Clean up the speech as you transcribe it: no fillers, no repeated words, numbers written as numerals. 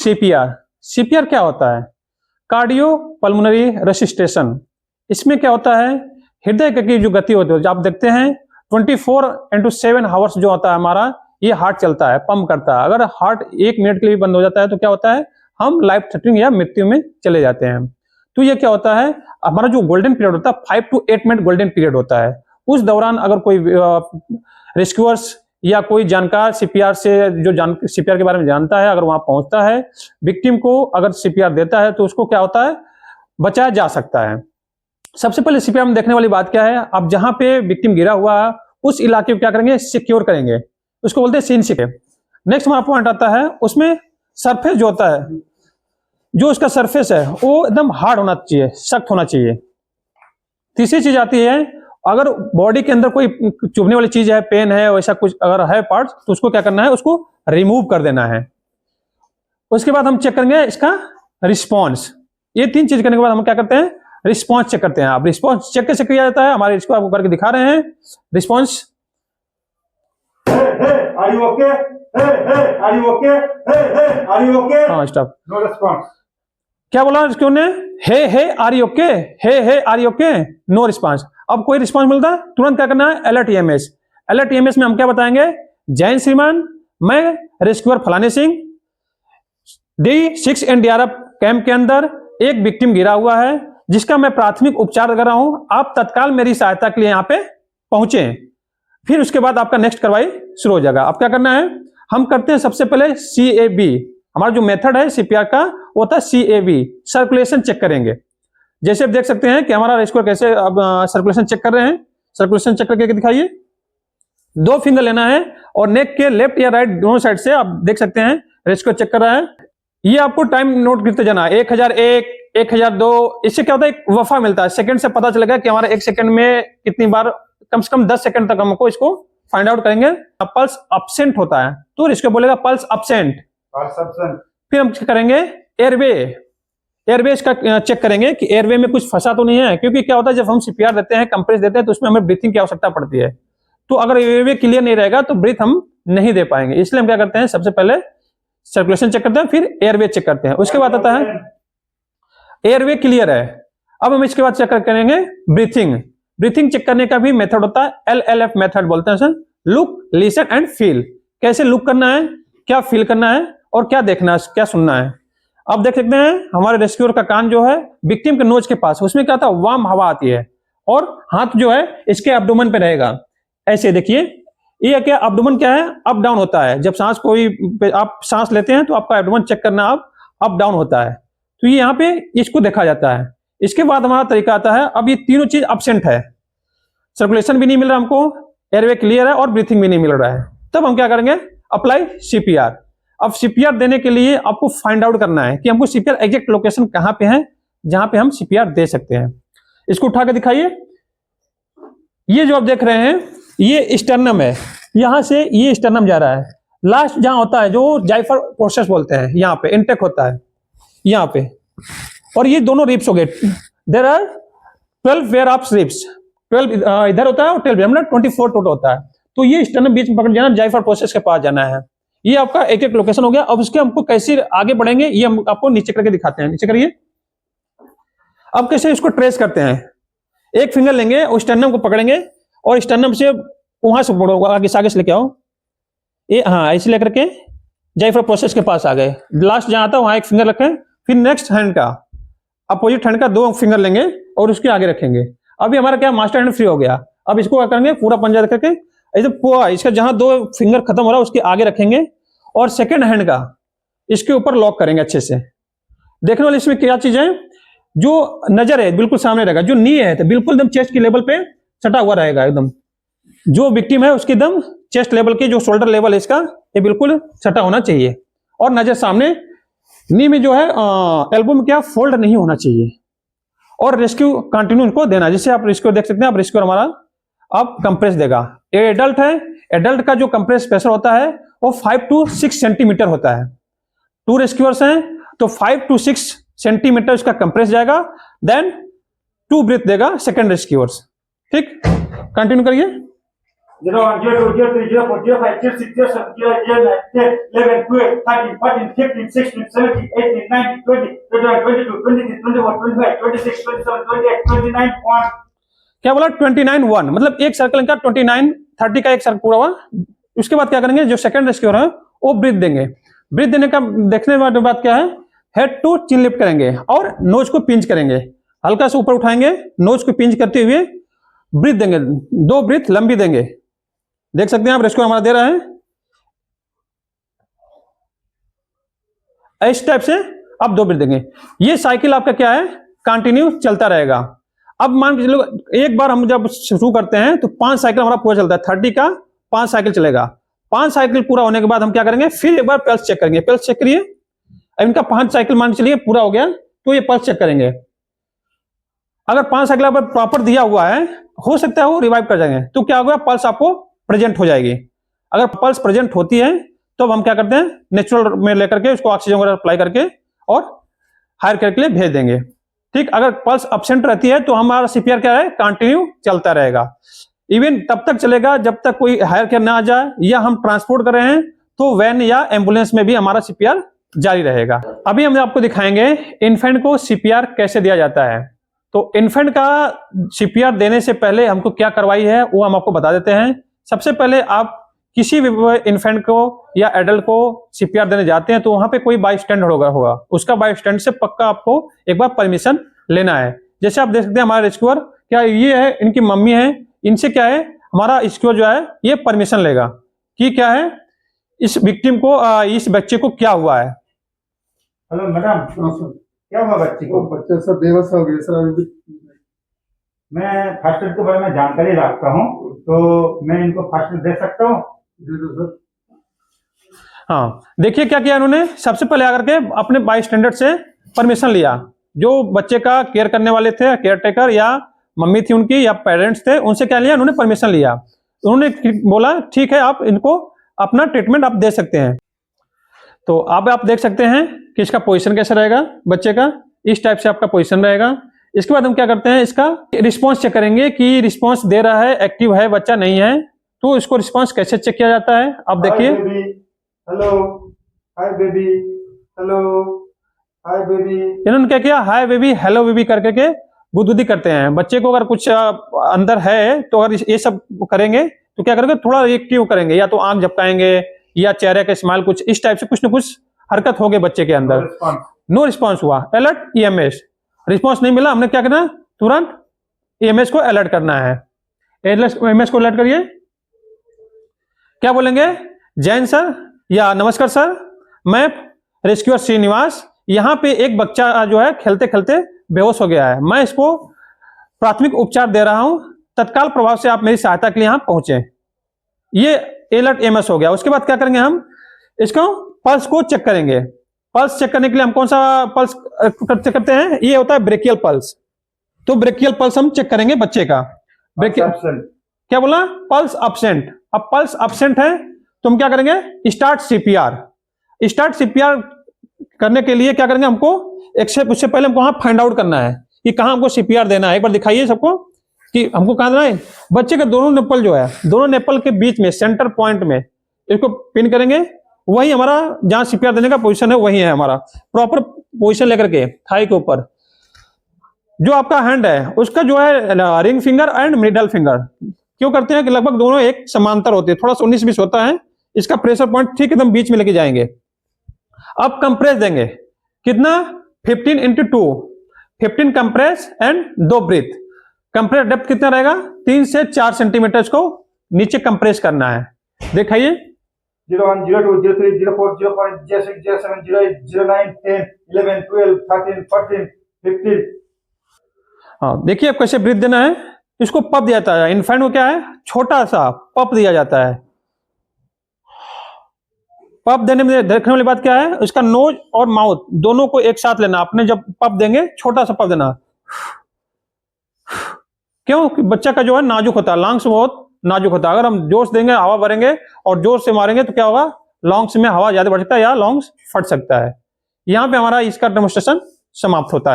CPR. CPR क्या होता है? Cardio pulmonary resuscitation. इसमें क्या होता है, हृदय की जो गति होती है, आप देखते हैं 24/7 आवर्स जो होता है हमारा, ये हार्ट चलता है, पंप करता है। अगर हार्ट 1 मिनट के लिए बंद हो जाता है तो क्या होता है, हम लाइफ थ्रेटनिंग या मृत्यु में चले जाते हैं। तो ये क्या होता है, हमारा जो गोल्डन पीरियड होता है 5 to 8 मिनट गोल्डन पीरियड होता है। उस दौरान अगर कोई रेस्क्यूअर्स या कोई जानकार सीपीआर से जो सीपीआर के बारे में जानता है, अगर वहां पहुंचता है, विक्टिम को अगर सीपीआर देता है तो उसको क्या होता है, बचाया जा सकता है। सबसे पहले सीपीआर में देखने वाली बात क्या है, अब जहां पे विक्टिम गिरा हुआ है उस इलाके को क्या करेंगे, सिक्योर करेंगे, उसको बोलते हैं सीन सिक्योर। नेक्स्ट हमारा पॉइंट आता है, उसमें सरफेस जो होता है, जो उसका सरफेस है वो एकदम हार्ड होना चाहिए, सख्त होना चाहिए। तीसरी चीज आती है, अगर बॉडी के अंदर कोई चुभने वाली चीज है, पेन है, वैसा कुछ अगर है पार्ट, तो उसको क्या करना है, उसको रिमूव कर देना है। उसके बाद हम चेक करेंगे इसका रिस्पॉन्स। ये 3 चीज करने के बाद हम क्या करते हैं, रिस्पॉन्स चेक करते हैं। आप रिस्पॉन्स चेक कैसे किया जाता है, हमारे इसको आपको करके दिखा रहे हैं। Response, Are you okay? Are you okay? Are you okay? हाँ स्टॉप। No response. क्या बोला इसको ने, hey are you okay, hey are you okay, no response. अब कोई रिस्पॉन्स मिलता है तुरंत क्या करना है, अलर्ट ईएमएस। अलर्ट ईएमएस में हम क्या बताएंगे, जैन श्रीमान, मैं रेस्क्यूअर फलाने सिंह, D6 एनडीआरएफ कैंप के अंदर एक विक्टिम गिरा हुआ है जिसका मैं प्राथमिक उपचार कर रहा हूं, आप तत्काल मेरी सहायता के लिए यहां पे पहुंचे। फिर उसके बाद आपका नेक्स्ट कार्रवाई शुरू हो जाएगा। अब क्या करना है, हम करते हैं सबसे पहले CAB। हमारा जो मेथड है सीपीआर का वो होता है CAB, सर्कुलेशन चेक करेंगे। जैसे आप देख सकते हैं कि हमारा रेस्क्यूअर कैसे अब सर्कुलेशन चेक कर रहे हैं। सर्कुलेशन चेक करके दिखाइए। 2 फिंगर लेना है और नेक के लेफ्ट या राइट दोनों साइड से आप देख सकते हैं रेस्क्यूअर चेक कर रहा है। ये आपको टाइम नोट करते जाना है, 1001, 1002। इससे क्या होता है, एक वफा मिलता है, सेकंड से पता चलेगा कि हमारा 1 सेकंड में कितनी बार, कम से कम 10 सेकंड तक हमको इसको फाइंड आउट करेंगे। पल्स अब्सेंट होता है तो इसको बोलेगा पल्स अब्सेंट। फिर हम करेंगे एयरवे। एयरवेज का चेक करेंगे कि एयरवे में कुछ फंसा तो नहीं है, क्योंकि क्या होता है जब हम सीपीआर देते हैं, कंप्रेस देते हैं, तो उसमें हमें ब्रीथिंग की आवश्यकता पड़ती है। तो अगर एयरवे क्लियर नहीं रहेगा तो ब्रीथ हम नहीं दे पाएंगे। इसलिए हम क्या करते हैं, सबसे पहले सर्कुलेशन चेक करते हैं, फिर एयरवे चेक करते हैं। उसके बाद आता है एयरवे क्लियर है। अब हम इसके बाद चेक करेंगे ब्रीथिंग। ब्रीथिंग चेक करने का भी मेथड होता है LLF मेथड बोलते हैं sir, look, listen and feel. कैसे लुक करना है, क्या फील करना है और क्या देखना है, क्या सुनना है। अब देख सकते हैं हमारे रेस्क्यूअर का कान जो है विक्टिम के नोज के पास, उसमें क्या था, वार्म हवा आती है और हाथ जो है इसके एब्डोमेन पे रहेगा। ऐसे देखिए, ये क्या एब्डोमेन क्या है, अप डाउन होता है। जब सांस कोई आप सांस लेते हैं तो आपका एब्डोमेन चेक करना आप अप डाउन होता है, तो ये यहाँ पे इसको देखा जाता है। इसके बाद हमारा तरीका आता है, अब ये तीनों चीज अब्सेंट है, सर्कुलेशन भी नहीं मिल रहा हमको, एयरवे क्लियर है और ब्रीथिंग भी नहीं मिल रहा है, तब हम क्या करेंगे, अप्लाई सीपीआर। अब सीपीआर देने के लिए आपको फाइंड आउट करना है कि हमको सीपीआर एग्जैक्ट लोकेशन कहां पे है जहां पे हम सीपीआर दे सकते हैं। इसको उठा के दिखाइए। ये जो आप देख रहे हैं ये स्टर्नम है, यहां से ये स्टर्नम जा रहा है, लास्ट जहां होता है जो जाइफर प्रोसेस बोलते हैं, यहाँ पे इनटेक होता है यहाँ पे, और ये दोनों रिब्स हो गए। There are 12 pair of ribs, 12 इधर होता है और 12 24 टोटल होता है। तो ये स्टर्नम बीच में पकड़ जाना, जाइफर प्रोसेस के पास जाना है। ये आपका एक एक लोकेशन हो गया। अब उसके हमको कैसे आगे बढ़ेंगे ये हम आपको नीचे करके दिखाते हैं। नीचे करिए। अब कैसे इसको ट्रेस करते हैं, एक फिंगर लेंगे और स्टर्नम को पकड़ेंगे और स्टर्नम से वहां से आगे से लेके आओ, ये हाँ ऐसे लेकर के जाइफर प्रोसेस के पास आ गए। लास्ट जहां आता है वहां एक फिंगर रखें, फिर नेक्स्ट हैंड का अपोजिट हैंड का 2 फिंगर लेंगे और उसके आगे रखेंगे। अभी हमारा क्या मास्टर हैंड फ्री हो गया। अब इसको क्या करेंगे, पूरा पंजा करके ऐसे पूरा इसका जहां 2 फिंगर खत्म हो रहा है उसके आगे रखेंगे और सेकेंड हैंड का इसके ऊपर लॉक करेंगे अच्छे से। देखने वाले इसमें क्या चीज है, जो नजर है बिल्कुल सामने रहेगा, जो नी है तो बिल्कुल एकदम चेस्ट की लेवल पे सटा हुआ रहेगा एकदम। जो विक्टिम है उसकी एकदम चेस्ट लेवल की, जो शोल्डर लेवल है इसका, ये बिल्कुल सटा होना चाहिए और नजर सामने। नी में जो है एल्बो में क्या फोल्ड नहीं होना चाहिए और रेस्क्यू कंटिन्यू इनको देना। जिससे आप रेस्क्यू देख सकते हैं, आप रेस्क्यू हमारा अब कंप्रेस देगा। ये एडल्ट है, एडल्ट का जो कंप्रेस प्रेशर होता है वो 5 to 6 सेंटीमीटर होता है। 2 रेस्क्यूअर्स हैं तो 5 to 6 सेंटीमीटर इसका कंप्रेस जाएगा, देन 2 ब्रीथ देगा सेकंड रेस्क्यूअर्स। ठीक, कंटिन्यू करिए। 01, 02, 03, 04, 05, 06, 07, 08, 09, 10, 11, 12, 13, 14, 15, 16, 17, 18, 19, 20, 21, 22, 23, 24, 25, 26, 27, 28, 29, 1. क्या बोला 29 1, मतलब एक सर्कल का 29 30 का एक सर्कल पूरा हुआ। उसके बाद क्या करेंगे, जो सेकंड रेस्क्यूअर है वो ब्रीथ देंगे। ब्रीथ देने का देखने के बाद क्या है, हेड टू चिन लिफ्ट करेंगे और नोज को पिंच करेंगे, हल्का सा ऊपर उठाएंगे, नोज को पिंच करते हुए ब्रीथ देंगे। 2 ब्रीथ लंबी देंगे। देख सकते हैं आप रेस्क्यूअर हमारा दे रहा है इस टाइप से। अब 2 ब्रीथ देंगे। ये साइकिल आपका क्या है, कंटिन्यू चलता रहेगा। अब मान के चलो एक बार हम जब शुरू करते हैं तो 5 साइकिल हमारा पूरा चलता है, 30 का 5 साइकिल चलेगा। 5 साइकिल पूरा होने के बाद हम क्या करेंगे, फिर एक बार पल्स चेक करेंगे। पल्स चेक करिए। अब इनका 5 साइकिल मान के चलिए पूरा हो गया तो ये पल्स चेक करेंगे। अगर 5 साइकिल पर प्रॉपर दिया हुआ है, हो सकता है वो रिवाइव कर जाएंगे, तो क्या होगा, पल्स आपको प्रेजेंट हो जाएगी। अगर पल्स प्रेजेंट होती है तो हम क्या करते हैं, नेचुरल में लेकर के उसको ऑक्सीजन वगैरह अप्लाई करके और हायर केयर के लिए भेज देंगे। ठीक, अगर पल्स एब्सेंट रहती है तो हमारा सीपीआर क्या है, कंटिन्यू चलता रहेगा। इवन तब तक चलेगा जब तक कोई हायर केयर ना आ जाए, या हम ट्रांसपोर्ट कर रहे हैं तो वैन या एम्बुलेंस में भी हमारा सीपीआर जारी रहेगा। अभी हम आपको दिखाएंगे इन्फेंट को सीपीआर कैसे दिया जाता है। तो इन्फेंट का सीपीआर देने से पहले हमको क्या कार्रवाई है वो हम आपको बता देते हैं। सबसे पहले आप किसी भी इन्फेंट को या एडल्ट को सीपीआर देने जाते हैं तो वहां पे कोई बाई स्टैंड होगा, उसका बाई स्टैंड से पक्का आपको एक बार परमिशन लेना है। जैसे आप देख सकते हैं हमारा रेस्क्यूअर क्या ये है, इनकी मम्मी है, इनसे क्या है हमारा रेस्क्यूअर जो है ये परमिशन लेगा कि क्या है इस विक्टिम को, इस बच्चे को क्या हुआ है। हेलो मैडम, क्या हुआ बच्चे को? बच्चा सर बेबस हो गया सर। अभी मैं फर्स्ट एड के बारे में जानकारी रखता हूँ, तो मैं इनको फर्स्ट एड दे सकता हूँ? दे दो सर। हाँ, देखिए क्या किया इन्होंने, सबसे पहले आकर के अपने बाई स्टैंडर्ड से परमिशन लिया। जो बच्चे का केयर करने वाले थे, केयर टेकर या मम्मी थी उनकी या पेरेंट्स थे, उनसे क्या लिया इन्होंने, परमिशन लिया। उन्होंने बोला ठीक है आप इनको अपना ट्रीटमेंट आप दे सकते हैं। तो अब आप देख सकते हैं कि इसका पोजीशन कैसा रहेगा, बच्चे का इस टाइप से आपका पोजीशन रहेगा। इसके बाद हम क्या करते हैं, इसका रिस्पांस चेक करेंगे कि रिस्पांस दे रहा है, एक्टिव है बच्चा नहीं है। तो इसको रिस्पांस कैसे चेक किया जाता है आप देखिए। Hello hi baby, hello hi baby. इन्होंने क्या किया, हाय बेबी हेलो बेबी करके के गुदगुदी करते हैं। बच्चे को अगर कुछ अंदर है तो अगर ये सब करेंगे तो क्या करेंगे, थोड़ा रिएक्टिव करेंगे, या तो आंख झपकाएंगे या चेहरे के स्माइल, कुछ इस टाइप से कुछ ना कुछ हरकत हो गई बच्चे के अंदर। नो रिस्पांस हुआ, अलर्ट ईएमएस। रिस्पांस नहीं मिला, हमने क्या करना, तुरंत ईएमएस को अलर्ट करना है। ईएमएस को अलर्ट करिए। क्या बोलेंगे, जैन सर या नमस्कार सर, मैं रेस्क्यूअर श्रीनिवास, यहाँ पे एक बच्चा जो है खेलते खेलते बेहोश हो गया है, मैं इसको प्राथमिक उपचार दे रहा हूं, तत्काल प्रभाव से आप मेरी सहायता के लिए यहाँ पहुंचे। ये अलर्ट ईएमएस हो गया। उसके बाद क्या करेंगे, हम इसको पल्स को चेक करेंगे। पल्स चेक करने के लिए हम कौन सा पल्स चेक करते हैं, ये होता है ब्रेकियल पल्स। तो ब्रेकियल पल्स हम चेक करेंगे बच्चे का। क्या बोला, पल्स अब्सेंट। अब पल्स अब्सेंट है तो हम क्या करेंगे, स्टार्ट सीपीआर। स्टार्ट सीपीआर करने के लिए क्या करेंगे, हमको उससे पहले हमको वहां फाइंड आउट करना है कि कहां हमको सीपीआर देना है। एक बार दिखाइए सबको कि हमको कहां देना है। बच्चे के दोनों नेपल जो है, दोनों नेपल के बीच में सेंटर पॉइंट में इसको पिन करेंगे। वही हमारा जहां सीपीआर देने का पोजीशन है वही है हमारा। प्रॉपर पोजीशन लेकर के थाई के ऊपर जो आपका हैंड है उसका जो है ring finger and middle finger क्यों करते हैं कि लगभग दोनों एक समांतर होते हैं, थोड़ा सा 19-20 होता है। इसका प्रेशर पॉइंट ठीक एकदम बीच में लेके जाएंगे। अब कंप्रेस देंगे कितना, 15x2, 15 compress and 2 breath. Compress depth कितना रहेगा, 3 से 4 सेंटीमीटर को नीचे कंप्रेस करना है। दिखाइए 01, 02, 03, 04, 05, 06, 07, 08, 09, 10, 11, 12, 13, 14, 15। हाँ, देखिए अब कैसे ब्रीथ देना है। इसको पप दिया जाता है। इन्फेंट को क्या है, छोटा सा पप दिया जाता है। पप देने में देखने वाली बात क्या है, इसका नोज और माउथ दोनों को एक साथ लेना। आपने जब पप देंगे छोटा सा पप देना। क्यों कि बच्चा का जो है नाजुक होता है, लंग्स बहुत नाजुक होता है। अगर हम जोश देंगे, हवा भरेंगे और जोर से मारेंगे तो क्या होगा, लंग्स में हवा ज्यादा बढ़ सकता है या लंग्स फट सकता है। यहां पे हमारा इसका डेमोन्स्ट्रेशन समाप्त होता है।